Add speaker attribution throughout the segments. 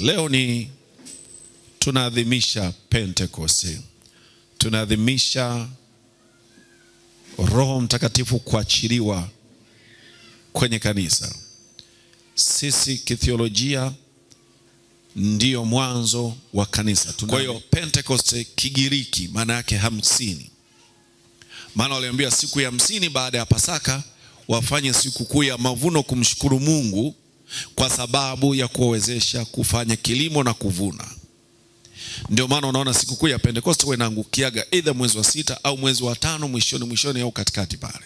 Speaker 1: Leo ni tunaadhimisha Pentekoste. Tunaadhimisha Roho Mtakatifu kuachiliwa kwenye kanisa. Sisi kithiolojia ndio mwanzo wa kanisa. Kwa hiyo Pentekoste Kigiriki maana yake 50. Maana waliambia siku ya 50 baada ya Pasaka wafanye sikukuu ya mavuno kumshukuru Mungu kwa sababu ya kuwezesha kufanya kilimo na kuvuna. Ndio maana unaona sikukuu ya Pentekoste inaangukiaga either mwezi wa 6 au mwezi wa 5 mwishoni au katikati pale.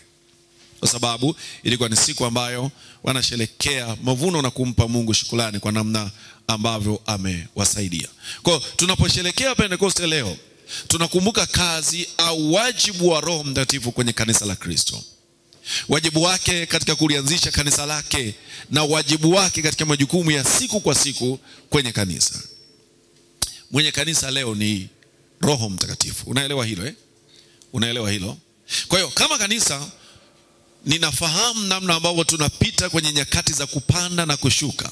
Speaker 1: Kwa sababu ilikuwa ni siku ambayo wanasherehekea mavuno na kumpa Mungu shukrani kwa namna ambavyo amewasaidia. Kwa hiyo tunaposherehekea Pentekoste leo, tunakumbuka kazi au wajibu wa Roho Mtakatifu kwenye kanisa la Kristo. Wajibu wake katika kulianzisha kanisa lake na wajibu wake katika majukumu ya siku kwa siku kwenye kanisa. Mwenye kanisa leo ni Roho Mtakatifu. Unaelewa hilo Unaelewa hilo? Kwa hiyo kama kanisa ninafahamu namna ambavyo tunapita kwenye nyakati za kupanda na kushuka.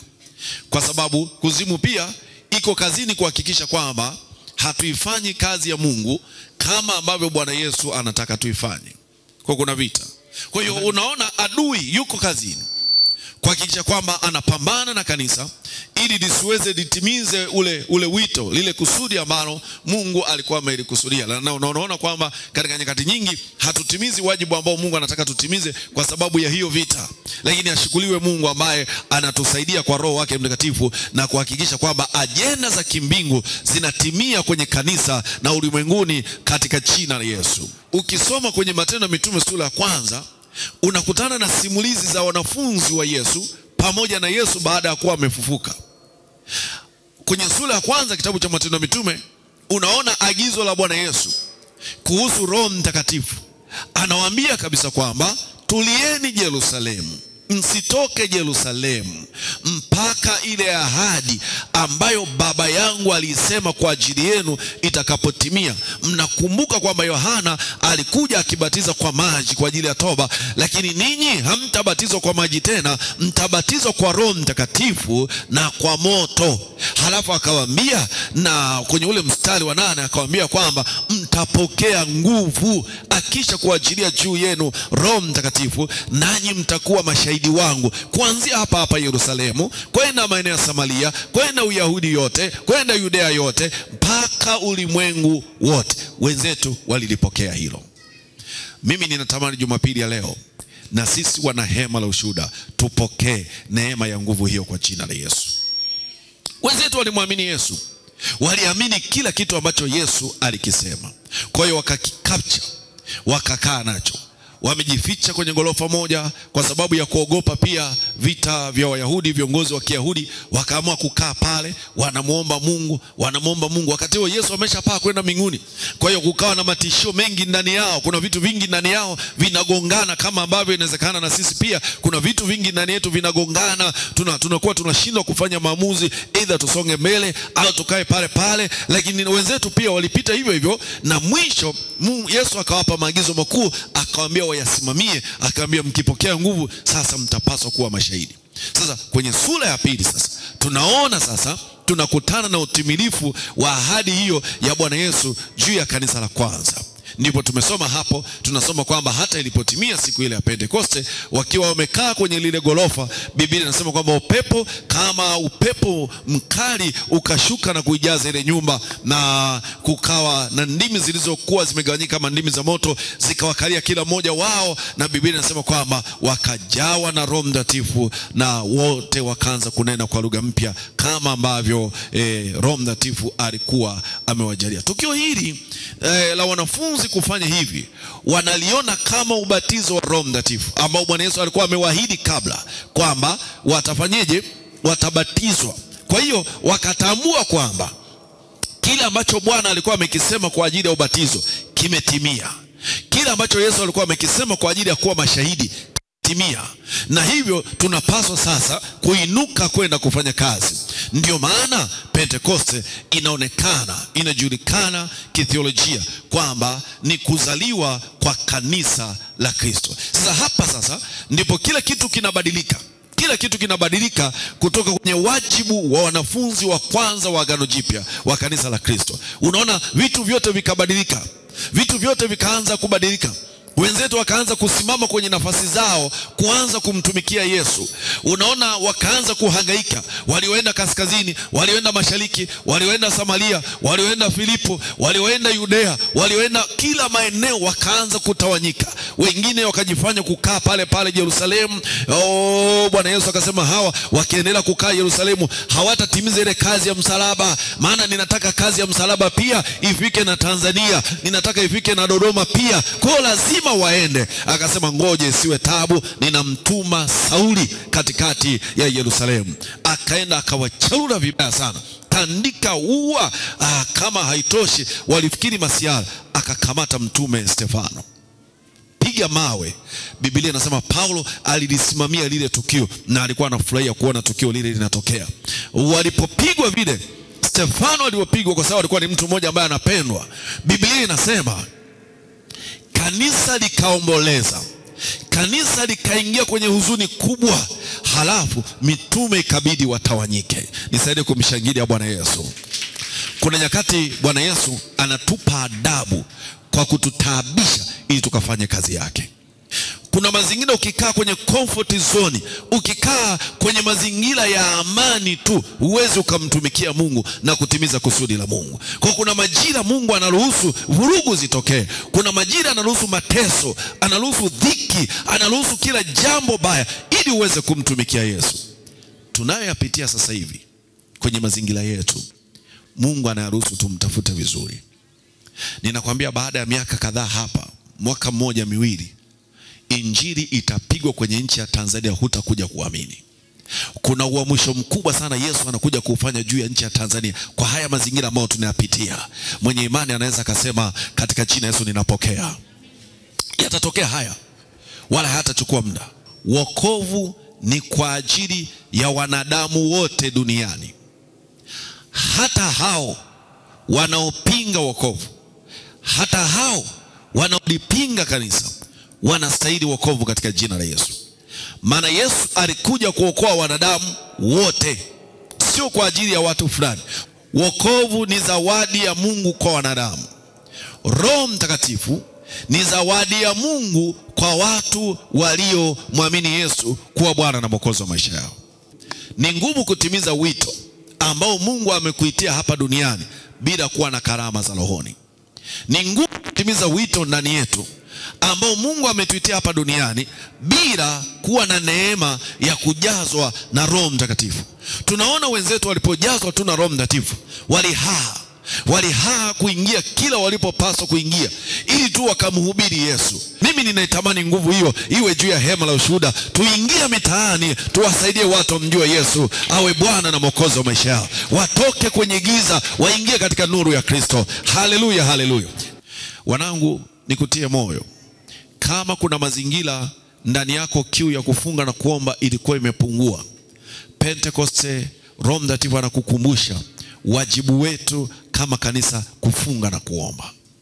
Speaker 1: Kwa sababu kuzimu pia iko kazini kuhakikisha kwamba hatuifanyi kazi ya Mungu kama ambavyo Bwana Yesu anataka tuifanye. Kwa kuna vita. Kwa hiyo unaona adui yuko kazini kuhakikisha kwamba anapambana na kanisa ili lisiweze litimize ule wito, lile kusudi ambalo Mungu alikuwa amelikusudia. Na unaona kwamba katika nyakati nyingi hatutimizi wajibu ambao Mungu anataka tutimize kwa sababu ya hiyo vita. Lakini ashukuriwe Mungu ambaye anatusaidia kwa Roho wake Mtakatifu na kuhakikisha kwamba ajenda za kimbingu zinatimia kwenye kanisa na ulimwenguni katika jina la Yesu. Ukisoma kwenye Matendo ya Mitume sura ya 1 unakutana na simulizi za wanafunzi wa Yesu pamoja na Yesu baada ya kuwa amefufuka. Kwenye sura ya 1 kitabu cha Matendo ya Mitume unaona agizo la Bwana Yesu kuhusu Roho Mtakatifu. Anawaambia kabisa kwamba tulieni Yerusalemu, msitoke Yerusalemu mpaka ile ahadi ambayo Baba yangu alisema kwa ajili yenu itakapotimia. Mnakumbuka kwamba Yohana alikuja akibatiza kwa maji kwa ajili ya toba, lakini ninyi hamtabatizwa kwa maji tena, mtabatizwa kwa Roho Mtakatifu na kwa moto. Halafu akawaambia, na kwenye ule mstari wa 8 akawaambia kwamba mtapokea nguvu akisha kuajilia juu yenu Roho Mtakatifu, nanyi mtakuwa mashahidi wangu kuanzia hapa Yerusalemu, kwenda maeneo ya Samaria, kwenda Uyahudi yote, kwenda Yudea yote, mpaka ulimwengu wote. Wenzetu walilipokea hilo. Mimi ninatamani Jumapili ya leo na sisi wana hema la ushuhuda tupokee neema ya nguvu hiyo kwa jina la Yesu. Wenzetu walimwamini Yesu, waliamini kila kitu ambacho Yesu alikisema. Kwa hiyo wakakikapcha, wakakaa nacho. Wamejificha kwenye gorofa moja kwa sababu ya kuogopa pia vita vya Wayahudi. Viongozi wa Kiyahudi wakaamua kukaa pale, wanamuomba Mungu wakati huo Yesu ameshapaa kwenda mbinguni. Kwa hiyo kukawa na matishio mengi ndani yao. Kuna vitu vingi ndani yao vinagongana, kama ambavyo inawezekana na sisi pia kuna vitu vingi ndani yetu vinagongana. Tunakuwa tunashindwa kufanya maamuzi, either tusonge mbele au tukae pale. Lakini wenzetu pia walipita hivyo, na mwisho Yesu akawapa maagizo makuu, akawaambia wayasimamie, akawaambia mkipokea nguvu sasa mtapaswa kuwa mashahidi. Sasa kwenye sura ya 2 sasa tunaona sasa tunakutana na utimilifu wa ahadi hiyo ya Bwana Yesu juu ya kanisa la kwanza. Ndipo tumesoma hapo, tunasoma kwamba hata ilipotimia siku ile ya Pentekoste, wakiwa wamekaa kwenye lile gorofa, Biblia inasema kwamba upepo mkali ukashuka na kuijaza ile nyumba, na kukawa na ndimi zilizokuwa zimegawanyika kama ndimi za moto zikawakalia kila mmoja wao, na Biblia inasema kwamba wakajawa na Roho Mtakatifu na wote wakaanza kunena kwa lugha mpya kama ambavyo Roho Mtakatifu alikuwa amewajalia. Tukio hili la wanafunzi kufanya hivi wanaliona kama ubatizo wa Roho Mtakatifu ambao Bwana Yesu alikuwa amewaahidi kabla kwamba watafanyeje, watabatizwa. Kwa hiyo wakatambua kwamba kile ambacho Bwana alikuwa amekisema kwa ajili ya ubatizo kimetimia. Kile ambacho Yesu alikuwa amekisema kwa ajili ya kuwa mashahidi timia. Na hivyo tunapaswa sasa kuinuka kwenda kufanya kazi. Ndio maana Pentekoste inajulikana kithiolojia kwamba ni kuzaliwa kwa kanisa la Kristo. Sasa hapa ndipo kila kitu kinabadilika. Kila kitu kinabadilika kutoka kwenye wajibu wa wanafunzi wa kwanza wa Agano Jipya wa kanisa la Kristo. Unaona, vitu vyote vikabadilika, vitu vyote vikaanza kubadilika. Wenzetu wakaanza kusimama kwenye nafasi zao kuanza kumtumikia Yesu. Unaona, wakaanza kuhangaika. Walioenda kaskazini, walioenda mashariki, walioenda Samaria, walioenda Filipo, walioenda Yudea, walioenda kila maeneo, wakaanza kutawanyika. Wengine wakajifanya kukaa pale pale Yerusalemu. Bwana Yesu akasema hawa wakiendelea kukaa Yerusalemu hawatatimiza ile kazi ya msalaba. Maana ninataka kazi ya msalaba pia ifike na Tanzania, ninataka ifike na Dodoma pia. Kwa lazima waende. Akasema ngoje isiwe tabu, ninamtuma Sauli katikati ya Yerusalemu. Akaenda akawacharura vibaya sana, tandika ua. Kama haitoshi, walifikiri masiara, akakamata mtume Stefano, piga mawe. Biblia inasema Paulo alilisimamia lile tukio na alikuwa anafurahia kuona tukio lile linatokea. Walipopigwa vile, Stefano alipopigwa, kwa sababu alikuwa ni mtu mmoja ambaye anapendwa, Biblia inasema kanisa likaomboleza, kanisa likaingia kwenye huzuni kubwa. Halafu mitume ikabidi watawanyike. Nisaidie kumshangilia Bwana Yesu. Kuna nyakati Bwana Yesu anatupa adabu kwa kututaabisha ili tukafanye kazi yake. Kuna mazingira ukikaa kwenye comfort zone, ukikaa kwenye mazingira ya amani tu, huwezi ukamtumikia Mungu na kutimiza kusudi la Mungu. Kwa kuna majira Mungu anaruhusu vurugu zitokee. Kuna majira anaruhusu mateso, anaruhusu dhiki, anaruhusu kila jambo baya ili uweze kumtumikia Yesu. Tunayoyapitia sasa hivi kwenye mazingira yetu, Mungu anaruhusu tumtafute vizuri. Ninakwambia baada ya miaka kadhaa hapa, mwaka mmoja miwili, injili itapigwa kwenye nchi ya Tanzania, hutakuja kuamini. Kuna uamsho mkubwa sana Yesu anakuja kufanya juu ya nchi ya Tanzania kwa haya mazingira ambayo tunayapitia. Mwenye imani anaweza akasema katika jina Yesu ninapokea. Yatatokea haya, wala hatachukua muda. Wokovu ni kwa ajili ya wanadamu wote duniani. Hata hao wanaopinga wokovu, hata hao wanaolipinga kanisa, wanastahili wokovu katika jina la Yesu. Maana Yesu alikuja kuokoa wanadamu wote, sio kwa ajili ya watu fulani. Wokovu ni zawadi ya Mungu kwa wanadamu. Roho Mtakatifu ni zawadi ya Mungu kwa watu waliomwamini Yesu kuwa Bwana na Mwokozi wa maisha yao. Ni ngumu kutimiza wito ambao Mungu amekuitia hapa duniani bila kuwa na karama za rohoni. Ni ngumu kutimiza wito ndani yetu ambao Mungu ametuitia hapa duniani bila kuwa na neema ya kujazwa na Roho Mtakatifu. Tunaona wenzetu walipojazwa tu na Roho Mtakatifu, walihaa kuingia kila walipopaswa kuingia ili tu wakamhubiri Yesu. Mimi ninaitamani nguvu hiyo iwe juu ya hema la ushuhuda. Tuingie mitaani, tuwasaidie watu wamjue Yesu awe Bwana na Mwokozi wa maisha yao. Watoke kwenye giza, waingie katika nuru ya Kristo. Haleluya, haleluya. Wanangu, nikutie moyo. Kama kuna mazingira ndani yako kiu ya kufunga na kuomba ilikuwa imepungua, Pentekoste, Roho Mtakatifu anakukumbusha wajibu wetu kama kanisa kufunga na kuomba.